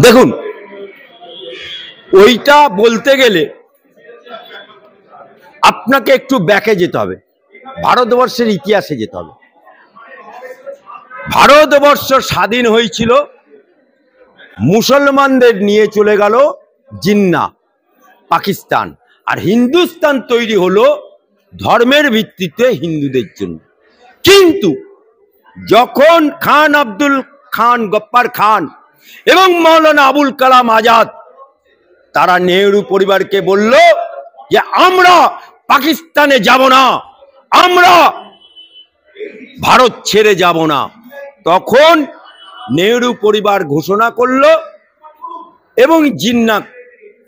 দেখুন, ওইটা বলতে গেলে আপনাকে একটু ব্যাকে যেতে হবে, ভারতবর্ষের ইতিহাসে যেতে হবে। ভারতবর্ষ স্বাধীন হয়েছিল, মুসলমানদের নিয়ে চলে গেল জিন্নাহ পাকিস্তান, আর হিন্দুস্তান তৈরি হলো ধর্মের ভিত্তিতে হিন্দুদের জন্য। কিন্তু যখন খান আব্দুল খান, গপ্পার খান এবং মৌলানা আবুল কালাম আজাদ তারা নেহরু পরিবারকে বলল যে আমরা পাকিস্তানে যাব না, আমরা ভারত ছেড়ে যাব না, তখন নেহরু পরিবার ঘোষণা করলো এবং জিন্নাহ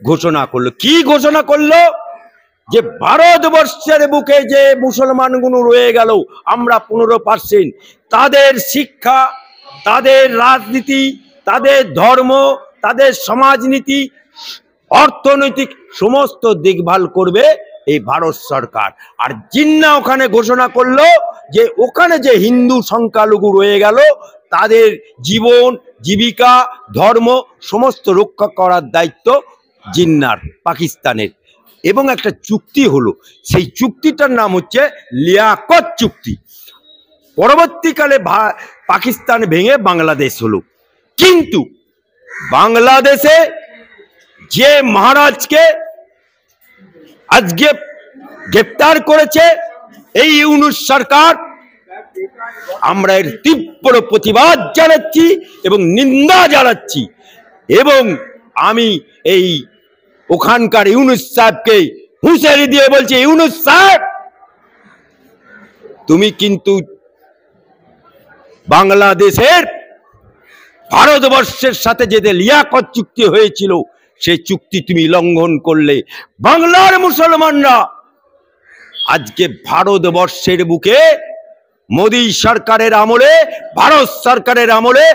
ঘোষণা করলো। কি ঘোষণা করলো? যে ভারতবর্ষের বুকে যে মুসলমানগুলো রয়ে গেল, আমরা 15%, তাদের শিক্ষা, তাদের রাজনীতি, তাদের ধর্ম, তাদের সমাজনীতি, অর্থনৈতিক সমস্ত দেখভাল করবে এই ভারত সরকার। আর জিন্নাহ ওখানে ঘোষণা করলো যে ওখানে যে হিন্দু সংখ্যালঘু রয়ে গেল তাদের জীবন, জীবিকা, ধর্ম সমস্ত রক্ষা করার দায়িত্ব জিন্নাহর, পাকিস্তানের। এবং একটা চুক্তি হলো, সেই চুক্তিটার নাম হচ্ছে লিয়াকত চুক্তি। পরবর্তীকালে পাকিস্তান ভেঙে বাংলাদেশ হলো। কিন্তু বাংলাদেশে যে মহারাজকে আজকে গ্রেপ্তার করেছে এই ইউনূস সরকার, আমরা এর তীব্র প্রতিবাদ জানাচ্ছি এবং নিন্দা জানাচ্ছি। এবং আমি এই ওখানকার ইউনূস সাহেবকে হুঁশিয়ারি দিয়ে বলছি, ইউনূস সাহেব, তুমি কিন্তু বাংলাদেশের ভারতবর্ষের সাথে যে লিয়াকত চুক্তি হয়েছিল সেই চুক্তি তুমি লঙ্ঘন করলে। বাংলার মুসলমানরা আজকে ভারতবর্ষের বুকে মোদী সরকারের আমলে, ভারত সরকারের আমলে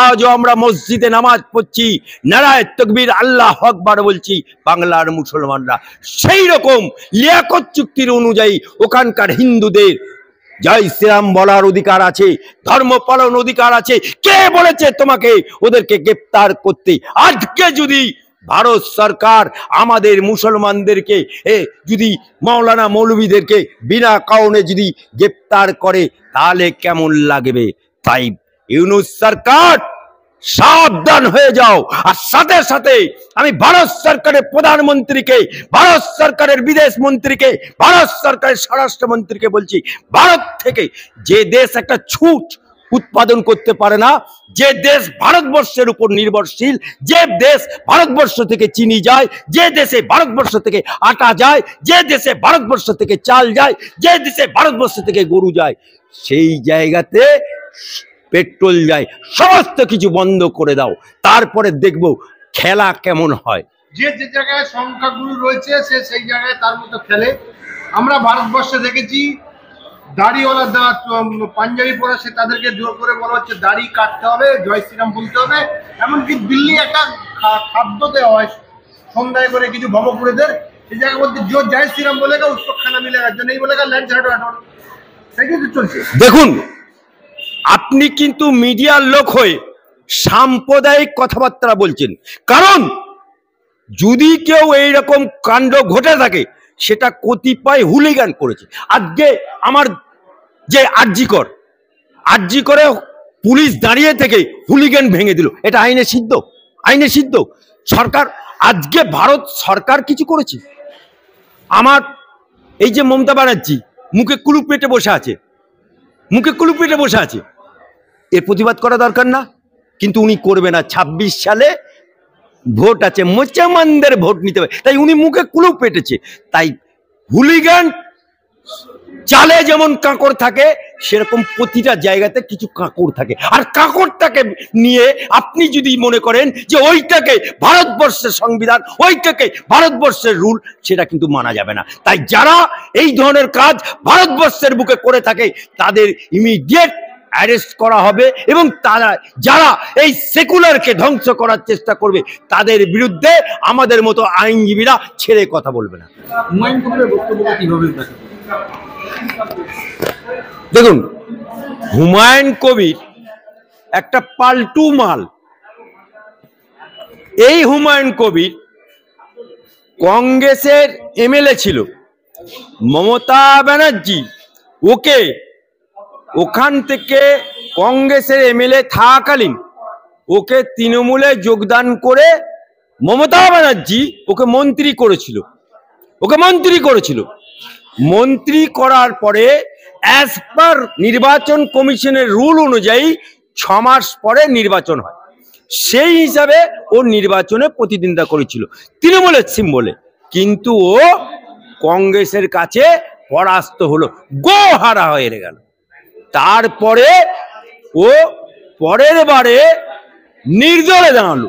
আজও আমরা মসজিদে নামাজ পড়ছি, নারায়ে তাকবীর, আল্লাহু আকবার বলছি বাংলার মুসলমানরা। সেই রকম লিয়াকত চুক্তির অনুযায়ী ওখানকার হিন্দুদের জয় শ্রীরাম বলার অধিকার আছে, ধর্ম পালন অধিকার আছে। কে বলেছে তোমাকে ওদেরকে গ্রেপ্তার করতে? আজকে যদি ভারত সরকার আমাদের মুসলমানদেরকে যদি মাওলানা মৌলবীদেরকে বিনা কারণে যদি গ্রেপ্তার করে তাহলে কেমন লাগবে? তাই ইউনূস সরকার সাবধান হয়ে যাও। আর সাথে সাথে আমি ভারত সরকারের প্রধানমন্ত্রীকে, ভারত সরকারের বিদেশ মন্ত্রীকে, ভারত সরকারের স্বরাষ্ট্রমন্ত্রীকে বলছি, ভারত থেকে যে দেশ একটা ছুট উৎপাদন করতে পারে না, যে দেশ ভারতবর্ষের উপর নির্ভরশীল, যে দেশ ভারতবর্ষ থেকে চিনি যায়, যে দেশে ভারতবর্ষ থেকে আটা যায়, যে দেশে ভারতবর্ষ থেকে চাল যায়, যে দেশে ভারতবর্ষ থেকে গরু যায়, সেই জায়গাতে পেট্রোল যায়, সমস্ত কিছু বন্ধ করে দাও, তারপরে দেখবো খেলা কেমন হয়। যে যে জায়গায় সংখ্যাগুরু রয়েছে সে সেই জায়গায় তার মতো খেলে। আমরা ভারতবর্ষে দেখেছি দাড়িওয়ালা পাঞ্জাবি পরে সে তাদেরকে জোর করে বলা হচ্ছে দাড়ি কাটতে হবে, জয় শ্রীরাম বলতে হবে। এমনকি দিল্লি একটা খাদ্য দেওয়া হয় সন্ধ্যায় করে কিছু ভবপুরেদের, সেই জায়গায় বলতে জোর জয় শ্রীরাম বলেগা উসকো খানা মিলেগা, জন্য এই বলেগা ল্যান্ড ঝাড়ো হাঁটো, সেই কিন্তু চলছে। দেখুন, আপনি কিন্তু মিডিয়ার লোক হয়ে সাম্প্রদায়িক কথাবার্তা বলছেন, কারণ যদি কেউ এইরকম কাণ্ড ঘটে থাকে সেটা কতিপয় হুলিগান করেছে। আজকে আমার যে আরজি করে পুলিশ দাঁড়িয়ে থেকে হুলিগান ভেঙে দিল, এটা আইনে সিদ্ধ? আইনে সিদ্ধ? সরকার, আজকে ভারত সরকার কিছু করেছে? আমার এই যে মমতা ব্যানার্জি মুখে কুলুপ পেটে বসে আছে, মুখে কুলুপ পেটে বসে আছে, এর প্রতিবাদ করা দরকার না? কিন্তু উনি করবে না। 26 সালে ভোট আছে, মুসলমানদের ভোট নিতে হবে, তাই উনি মুখে কুলুপ পেটেছে। তাই হুলিগান চালে যেমন কাঁকড় থাকে সেরকম প্রতিটা জায়গাতে কিছু কাঁকড় থাকে, আর কাঁকড়টাকে নিয়ে আপনি যদি মনে করেন যে ওইটাকে ভারতবর্ষের সংবিধান, ওইটাকে ভারতবর্ষের রুল, সেটা কিন্তু মানা যাবে না। তাই যারা এই ধরনের কাজ ভারতবর্ষের বুকে করে থাকে তাদের ইমিডিয়েট অ্যারেস্ট করা হবে, এবং তারা যারা এই সেকুলারকে ধ্বংস করার চেষ্টা করবে তাদের বিরুদ্ধে আমাদের মতো আইনজীবীরা ছেড়ে কথা বলবে না। দেখুন, হুমায়ুন কবির একটা পাল্টু মাল, এই হুমায়ুন কবির কংগ্রেসের এমএলএ ছিল। মমতা ব্যানার্জি ওকে ওখান থেকে কংগ্রেসের এমএলএ থাকাকালীন ওকে তৃণমূলে যোগদান করে মমতা ব্যানার্জি ওকে মন্ত্রী করেছিল। মন্ত্রী করার পরে অ্যাজ পার নির্বাচন কমিশনের রুল অনুযায়ী 6 মাস পরে নির্বাচন হয়, সেই হিসাবে ও নির্বাচনে প্রতিদ্বন্দ্বিতা করেছিল তৃণমূলের সিম্বলে, কিন্তু ও কংগ্রেসের কাছে পরাস্ত হলো, গোহারা হয়ে গেল। তারপরে ও পরের বারে নির্দলে দাঁড়ালো,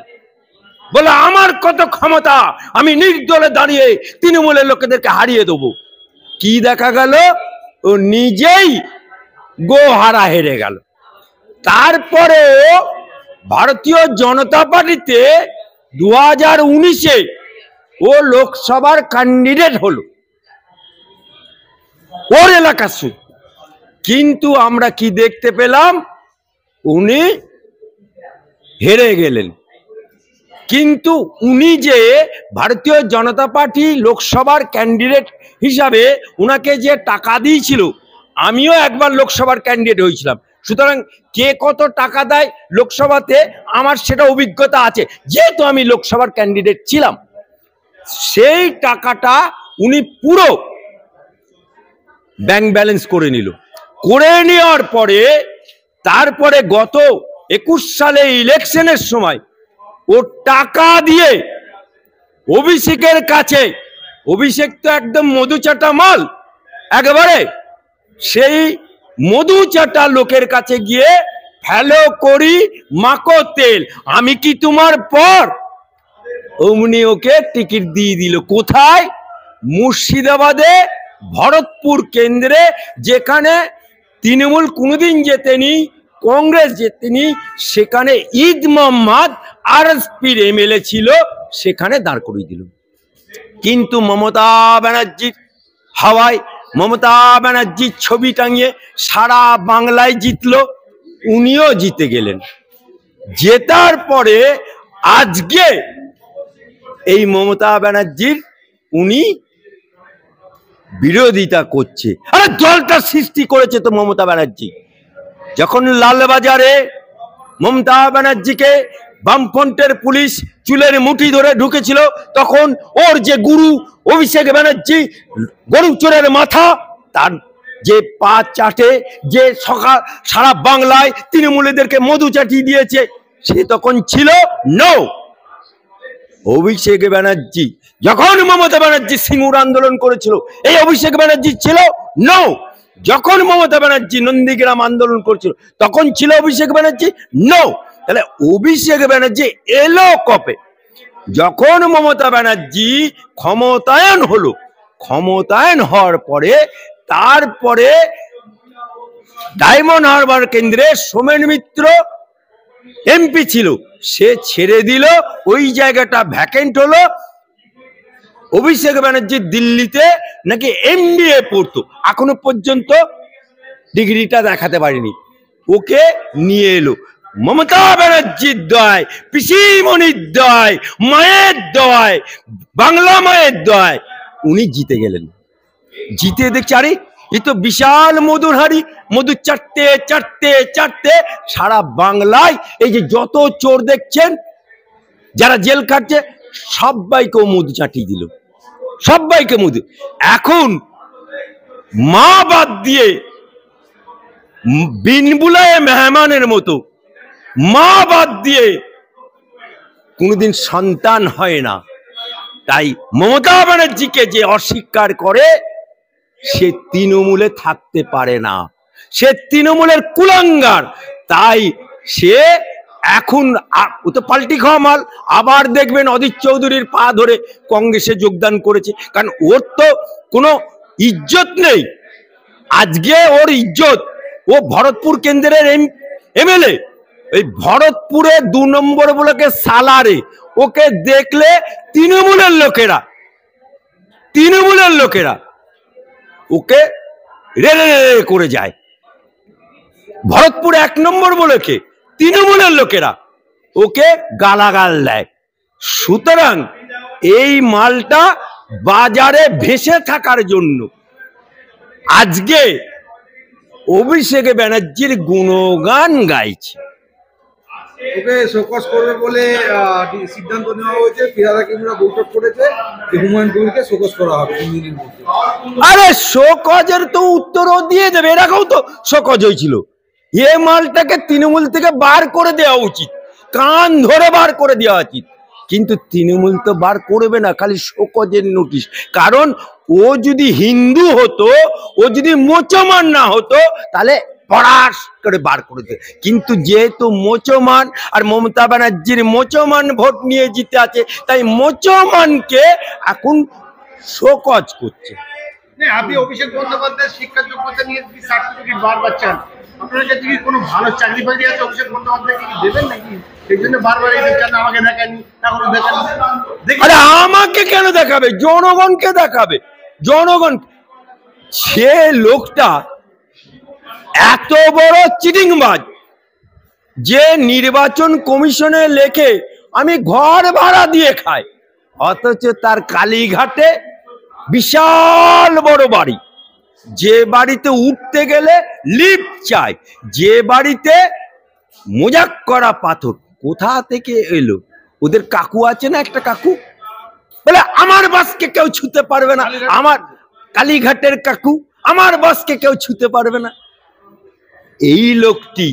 বলে আমার কত ক্ষমতা, আমি নির্দলে দাঁড়িয়ে তৃণমূলের লোকেদেরকে হারিয়ে দেবো। কি দেখা গেল, ও নিজেই গোহারা হেরে গেল। তারপরে ও ভারতীয় জনতা পার্টিতে 2019-এ ও লোকসভার ক্যান্ডিডেট হলো ওর এলাকার সঙ্গে, কিন্তু আমরা কি দেখতে পেলাম, উনি হেরে গেলেন। কিন্তু উনি যে ভারতীয় জনতা পার্টি লোকসভার ক্যান্ডিডেট হিসাবে উনাকে যে টাকা দিয়েছিল, আমিও একবার লোকসভার ক্যান্ডিডেট হয়েছিলাম, সুতরাং কে কত টাকা দেয় লোকসভাতে আমার সেটা অভিজ্ঞতা আছে, যেহেতু আমি লোকসভার ক্যান্ডিডেট ছিলাম। সেই টাকাটা উনি পুরো ব্যাংক ব্যালেন্স করে নেওয়ার পরে তারপরে গত 21 সালে ইলেকশনের সময় ও টাকা দিয়ে অভিষেকের কাছে, অভিষেক তো একদম মধুচাটা মাল একেবারে, সেই মধুচাটা লোকের কাছে গিয়ে ফেলো করি মাখো তেল, আমি কি তোমার পর, অমনি ওকে টিকিট দিয়ে দিল। কোথায়? মুর্শিদাবাদে ভরতপুর কেন্দ্রে, যেখানে তৃণমূল কোনোদিন জেতেনি, কংগ্রেস জেতেনি, সেখানে ঈদ মোহাম্মদ আরএসপির এমএলএ ছিল, সেখানে দাঁড় করিয়ে দিল। কিন্তু মমতা ব্যানার্জির হাওয়ায়, মমতা ব্যানার্জির ছবি টাঙিয়ে সারা বাংলায় জিতলো, উনিও জিতে গেলেন। জেতার পরে আজকে এই মমতা ব্যানার্জির উনি বিরোধিতা করছে। আরে দলটা সৃষ্টি করেছে তো মমতা ব্যানার্জি। যখন লালবাজারে মমতা ব্যানার্জিকে বামফ্রন্টের পুলিশ চুলের মুঠি ধরে ঢুকেছিল, তখন ওর যে গুরু অভিষেক ব্যানার্জি, গরু চোরের মাথা, তার যে পা চাটে, যে সারা বাংলায় তৃণমূলীদেরকে মধু চাটিয়ে দিয়েছে, সে তখন ছিল নো অভিষেক ব্যানার্জি। যখন মমতা ব্যানার্জি সিঙ্গুর আন্দোলন করেছিল, এই অভিষেক ব্যানার্জি ছিল নো। যখন মমতা ব্যানার্জি নন্দীগ্রাম আন্দোলন করছিল, তখন ছিল অভিষেক ব্যানার্জি নো। তাহলে অভিষেক ব্যানার্জি এলো কবে? যখন মমতা ব্যানার্জি ক্ষমতায়ন হলো, ক্ষমতায়ন হওয়ার পরে তারপরে ডায়মন্ড হারবার কেন্দ্রে সোমেন মিত্র এমপি ছিল, সে ছেড়ে দিল, ওই জায়গাটা ভ্যাকেন্ট হলো। অভিষেক ব্যানার্জি দিল্লিতে নাকি এমবিএ পড়তো, এখনো পর্যন্ত ডিগ্রিটা দেখাতে পারেনি, ওকে নিয়ে এলো। মমতা ব্যানার্জির দয়, পিসিমণির দয়, মায়ের দয়, বাংলা মায়ের দয়, উনি জিতে গেলেন। জিতে দেখছি আরে এ তো বিশাল মধুর হাড়ি, মধু চাটতে চাটতে চাটতে সারা বাংলায় এই যে যত চোর দেখছেন, যারা জেল খাটছে, সবাইকেও মধু চাটিয়ে দিল, সবাইকে মধু। এখন মা বাদ দিয়ে বিন বুলায়ে মেহমানের মতো মা বাদ দিয়ে কোনোদিন সন্তান হয় না। তাই মমতা ব্যানার্জিকে যে অস্বীকার করে, সে তৃণমূলে থাকতে পারে না, সে তৃণমূলের কুলাঙ্গার। তাই সে এখন ও তো পাল্টি খাওয়া মাল। আবার দেখবেন অধীর চৌধুরীর পা ধরে কংগ্রেসে যোগদান করেছে, কারণ ওর তো কোনো ইজ্জত নেই। আজকে ওর ইজ্জত, ও ভরতপুর কেন্দ্রের এমএলএ, এই ভরতপুরে 2 নম্বর ব্লকে সালারে, ওকে দেখলে তৃণমূলের লোকেরা ওকে রে করে যায়। ভরতপুর 1 নম্বর ব্লকে তৃণমূলের লোকেরা ওকে গালাগাল দেয়। সুতরাং এই মালটা বাজারে ভেসে থাকার জন্য আজকে অভিষেক ব্যানার্জির গুণগান গাইছে। ওকে শোকজ করবে বলে সিদ্ধান্ত নেওয়া হয়েছে। ফিরহাদ হাকিমরা বৈঠক করেছে যে হুমায়ুন কবিরকে শোকজ করা হবে 3 দিনের মধ্যে। আরে শোকজের তো উত্তরও দিয়ে দেবে, এরকম তো শোকজ হয়েছিল। এ মালটাকে তৃণমূল থেকে বার করে দেওয়া উচিত, কান ধরে বার করে দেওয়া উচিত, কিন্তু তৃণমূল তো বার করবে না, খালি শোকজের নোটিশ। কারণ ও যদি হিন্দু হতো, ও যদি মুসলমান না হতো, তাহলে পড়াশ করে বার করে দেবে। কিন্তু যেহেতু মুসলমান আর মমতা ব্যানার্জির মুসলমান ভোট নিয়ে জিতে আছে, তাই মুসলমানকে এখন শোকজ করছে। আপনি অভিষেক বন্দ্যোপাধ্যায়ের শিক্ষা যোগ্যতা নিয়ে সার্টিফিকেট বারবার চান, আপনার কাছে কি কোনো ভালো চাকরি বাকরি আছে? অভিষেক বন্দ্যোপাধ্যায়কে কি দেবেন নাকি? সেই জন্য বারবার এই চান, আমাকে দেখানি, এখনো দেখান। আরে আমাকে কেন দেখাবে? জনগণকে দেখাবে। জনগণ, সে লোকটা এত বড় চিটিংবাজ যে নির্বাচন কমিশনে লেখে আমি ঘর ভাড়া দিয়ে খাই, অথচ তার কালীঘাটে বিশাল বড় বাড়ি, যে বাড়িতে উঠতে গেলে লিফট চাই, যে বাড়িতে মোজাক করা পাথর কোথা থেকে এলো? ওদের কাকু আছে না, একটা কাকু বলে আমার বাসকে কেউ ছুতে পারবে না, আমার কালীঘাটের কাকু, আমার বাসকে কেউ ছুতে পারবে না। এই লোকটি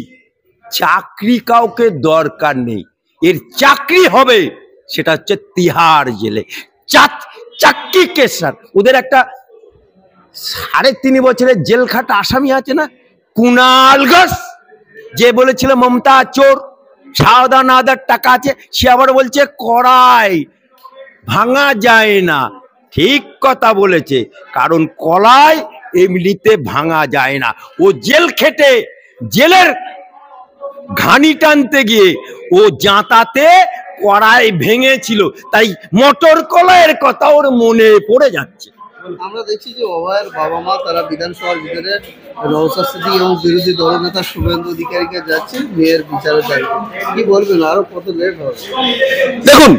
চাকরি কাউকে দরকার নেই, এর চাকরি হবে সেটা হচ্ছে তিহার জেলে। চাকরি কেসার ওদের একটা 3.5 বছরের জেল খাটা আসামি আছে না, কুনাল ঘোষ, যে বলেছিল মমতা চোর, সাউদা নাদার টাকা আছে, সে আবার বলছে কড়াই ভাঙা যায় না। ঠিক কথা বলেছে, কারণ কলাই এমনিতে ভাঙা যায় না। ও জেল খেটে জেলের ঘানি টানতে গিয়ে ও জাঁতাতে কড়াই ভেঙেছিল, তাই মটর কলাইয়ের কথা ওর মনে পড়ে যাচ্ছে। আমরা দেখছি যে অভয়ের বাবা মা তারা বিধানসভার ভিতরে নওশাদ সিদ্দিকী এবং বিরোধী দলনেতা শুভেন্দু অধিকারীকে যাচ্ছে মেয়ের বিচারের দাবিতে। কি বলবেন, আরো কত লেট হবে? দেখুন,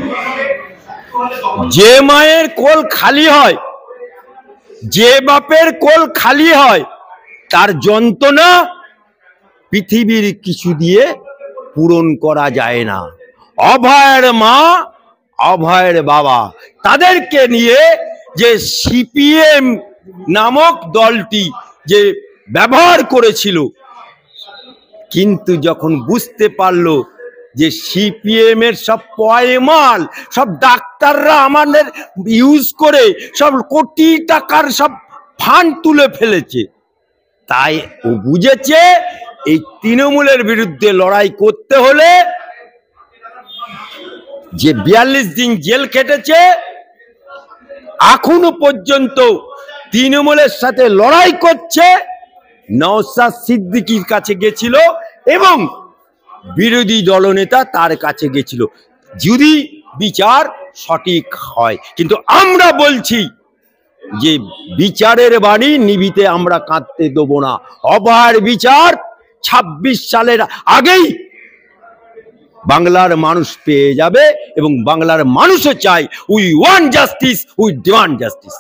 যে মায়ের কোল খালি হয়, যে বাপের কোল খালি হয়, তার যন্ত্রণা পৃথিবীর কিছু দিয়ে পূরণ করা যায় না। অভয়ের মা, অভয়ের বাবা, তাদেরকে নিয়ে যে সিপিএম নামক দলটি যে ব্যবহার করেছিল, কিন্তু যখন বুঝতে পারলো যে সিপিএম এর সব পয়মাল, সব ডাক্তাররা আমাদের ইউজ করে সব কোটি টাকার সব ফান্ড তুলে ফেলেছে, তাই ও বুঝেছে এই তৃণমূলের বিরুদ্ধে লড়াই করতে হলে যে 42 দিন জেল কেটেছে, এখনো পর্যন্ত তৃণমূলের সাথে লড়াই করছে, নওশাদ সিদ্দিকীর কাছে গেছিল এবং বিরোধী দলনেতা তার কাছে গেছিল, যদি বিচার সঠিক হয়। কিন্তু আমরা বলছি যে বিচারের বাণী নিভিতে আমরা কাঁদতে দেবো না। অভয়ের বিচার 26 সালের আগেই বাংলার মানুষ পেয়ে যাবে, এবং বাংলার মানুষও চাই, we want justice, we demand justice.